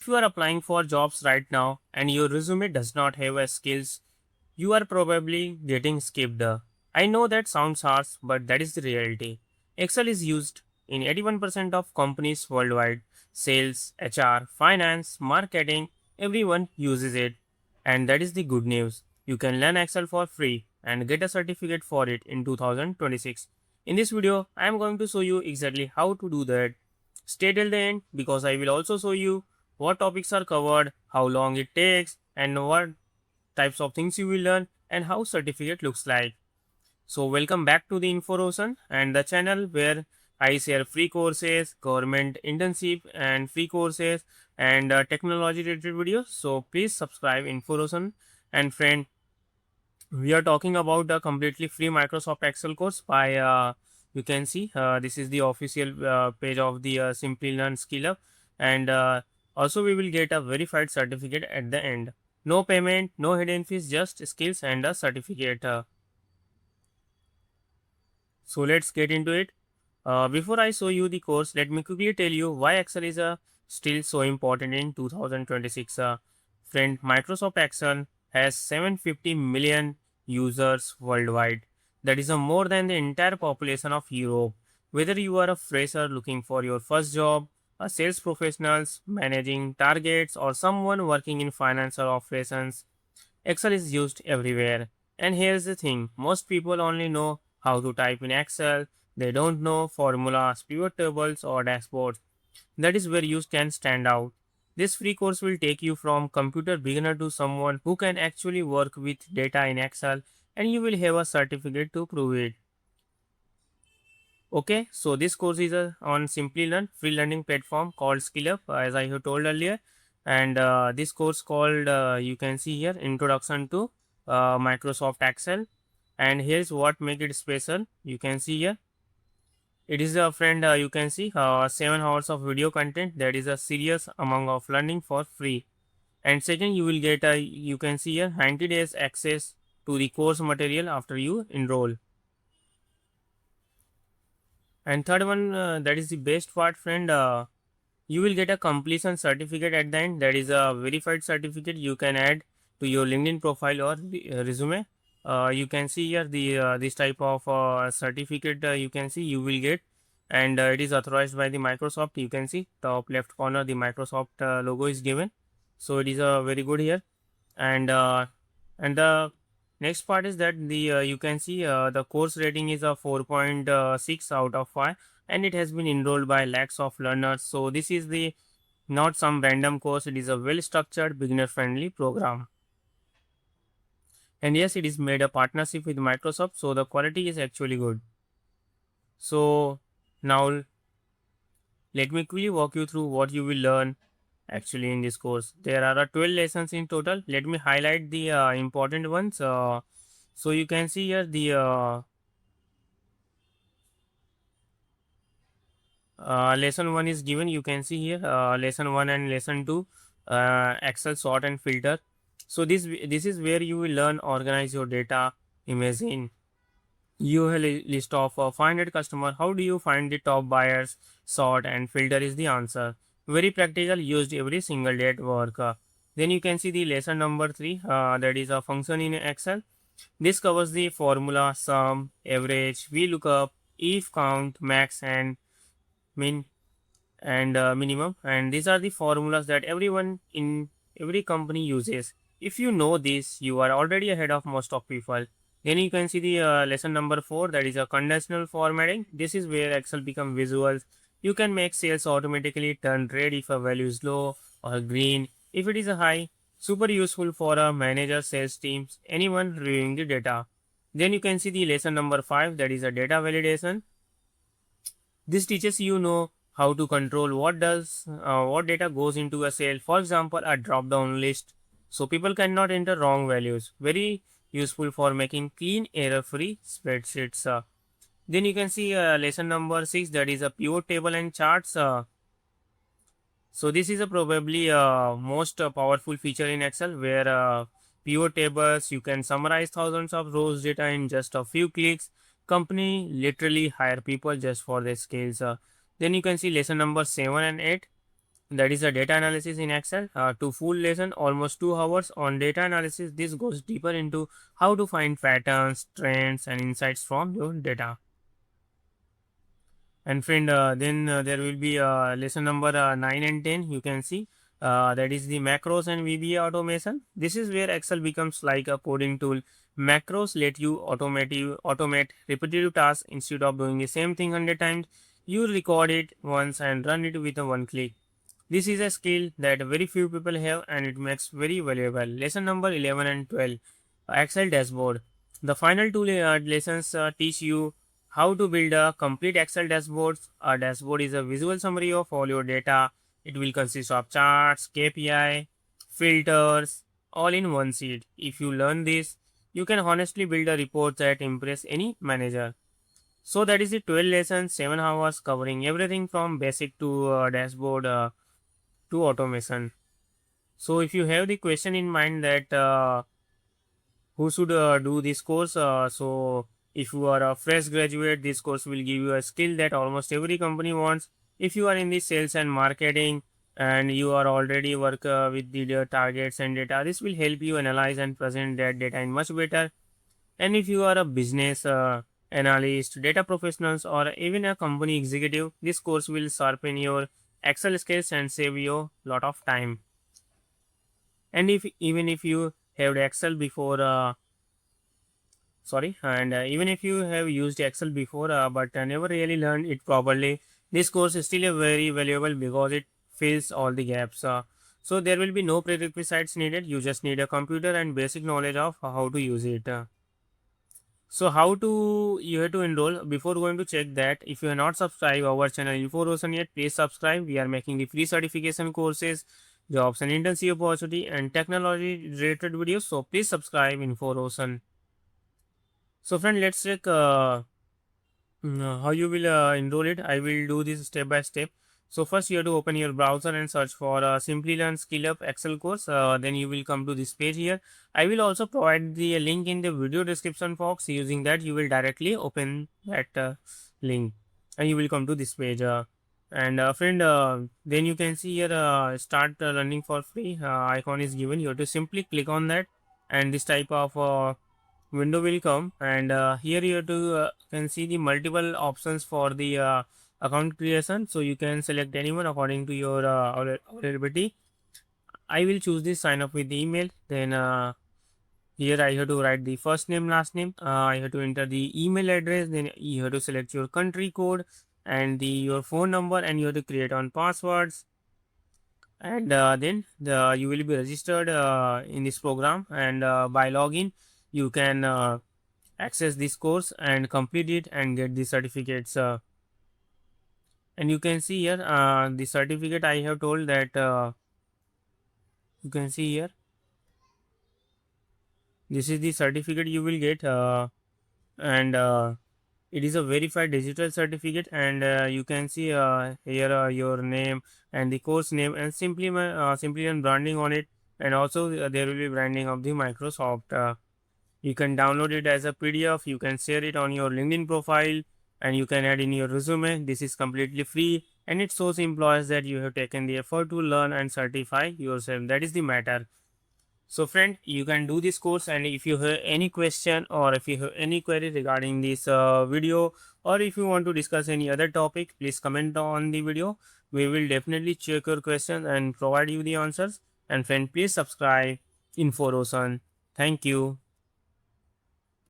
If you are applying for jobs right now and your resume does not have a skills, you are probably getting skipped. I know that sounds harsh, but that is the reality. Excel is used in 81% of companies worldwide. Sales, HR, finance, marketing, everyone uses it. And that is the good news. You can learn Excel for free and get a certificate for it in 2026. In this video, I am going to show you exactly how to do that. Stay till the end because I will also show you what topics are covered, how long it takes, and what types of things you will learn, and how certificate looks like. So welcome back to the Info Roshan and the channel where I share free courses, government internship and free courses and technology related videos. So please subscribe Info Roshan. And friend, we are talking about the completely free Microsoft Excel course by you can see this is the official page of the Simplilearn SkillUp, and also we will get a verified certificate at the end. No payment, no hidden fees, just skills and a certificate. So let's get into it. Before I show you the course, let me quickly tell you why Excel is still so important in 2026. Friend, Microsoft Excel has 750 million users worldwide. That is more than the entire population of Europe. Whether you are a fresher looking for your first job, a sales professionals managing targets, or someone working in financial operations, Excel is used everywhere. And here's the thing, most people only know how to type in Excel, they don't know formulas, pivot tables, or dashboards. That is where you can stand out. This free course will take you from computer beginner to someone who can actually work with data in Excel, and you will have a certificate to prove it. Okay, so this course is on Simplilearn free learning platform called SkillUp, as I have told earlier, and this course called you can see here Introduction to Microsoft Excel, and here's what make it special. You can see here it is a friend. You can see 7 hours of video content that is a serious amount of learning for free, and second you will get a you can see here 90 days access to the course material after you enroll. And third one, that is the best part, friend. You will get a completion certificate at the end. That is a verified certificate you can add to your LinkedIn profile or resume. You can see here the this type of certificate you can see you will get, and it is authorized by the Microsoft. You can see top left corner the Microsoft logo is given, so it is very good here. And the next part is that the you can see the course rating is a 4.6 out of 5, and it has been enrolled by lakhs of learners. So this is the not some random course, it is a well structured beginner friendly program. And yes, it is made a partnership with Microsoft, so the quality is actually good. So now let me quickly walk you through what you will learn actually in this course. There are 12 lessons in total. Let me highlight the important ones. So you can see here the lesson 1 is given. You can see here lesson 1 and lesson 2, Excel sort and filter. So this is where you will learn organize your data. Imagine you have a list of 500 customer. How do you find the top buyers? Sort and filter is the answer. Very practical, used every single day at work. Then you can see the lesson number 3, that is a function in Excel. This covers the formula, sum, average, VLOOKUP, if, count, max, and min and minimum. And these are the formulas that everyone in every company uses. If you know this, you are already ahead of most of people. Then you can see the lesson number 4, that is a conditional formatting. This is where Excel become visuals. You can make cells automatically turn red if a value is low, or green if it is a high. Super useful for a manager, sales teams, anyone reviewing the data. Then you can see the lesson number 5, that is a data validation. This teaches you know how to control what data goes into a cell. For example, a drop down list, so people cannot enter wrong values. Very useful for making clean error free spreadsheets. Then you can see lesson number 6, that is a pivot table and charts. So this is a probably most powerful feature in Excel, where pivot tables you can summarize thousands of rows data in just a few clicks. Company literally hire people just for their skills. Then you can see lesson number 7 and 8. that is a data analysis in Excel. To full lesson, almost 2 hours on data analysis. This goes deeper into how to find patterns, trends, and insights from your data. And friend, then there will be lesson number 9 and 10. You can see that is the macros and VBA automation. This is where Excel becomes like a coding tool. Macros let you automate repetitive tasks instead of doing the same thing 100 times. You record it once and run it with a one click. This is a skill that very few people have and it makes very valuable. Lesson number 11 and 12, Excel dashboard. The final two lessons teach you how to build a complete Excel dashboard. A dashboard is a visual summary of all your data. It will consist of charts, KPI, filters, all in one sheet. If you learn this, you can honestly build a report that impress any manager. So that is the 12 lessons, 7 hours covering everything from basic to dashboard to automation. So if you have the question in mind that who should do this course, so if you are a fresh graduate, this course will give you a skill that almost every company wants. If you are in the sales and marketing and you are already work with the targets and data, this will help you analyze and present that data in much better. And if you are a business analyst, data professionals, or even a company executive, this course will sharpen your Excel skills and save you a lot of time. And if even if you have Excel before, even if you have used Excel before, but never really learned it properly, this course is still a very valuable because it fills all the gaps. So there will be no prerequisites needed. You just need a computer and basic knowledge of how to use it. So how to you have to enroll. Before going to check that, if you have not subscribed our channel Info Roshan yet, please subscribe. We are making the free certification courses, jobs and internship opportunity, and technology related videos. So please subscribe Info Roshan. So friend, let's check how you will enroll it. I will do this step by step. So first you have to open your browser and search for Simplilearn SkillUp Excel course. Then you will come to this page here. I will also provide the link in the video description box. Using that you will directly open that link and you will come to this page. And friend, then you can see here start learning for free icon is given. You have to simply click on that and this type of window will come, and here you have to can see the multiple options for the account creation. So you can select anyone according to your availability. I will choose this sign up with the email. Then here I have to write the first name, last name. I have to enter the email address. Then you have to select your country code and your phone number, and you have to create on passwords. And then you will be registered in this program, and by login you can access this course and complete it and get the certificates. And you can see here the certificate. I have told that you can see here this is the certificate you will get, and it is a verified digital certificate. And you can see here your name and the course name and simply and branding on it. And also there will be branding of the Microsoft. You can download it as a PDF. You can share it on your LinkedIn profile and you can add in your resume. This is completely free and it shows employers that you have taken the effort to learn and certify yourself. That is the matter. So friend, you can do this course, and if you have any question or if you have any query regarding this video, or if you want to discuss any other topic, please comment on the video. We will definitely check your question and provide you the answers. And friend, please subscribe Info Roshan. Thank you.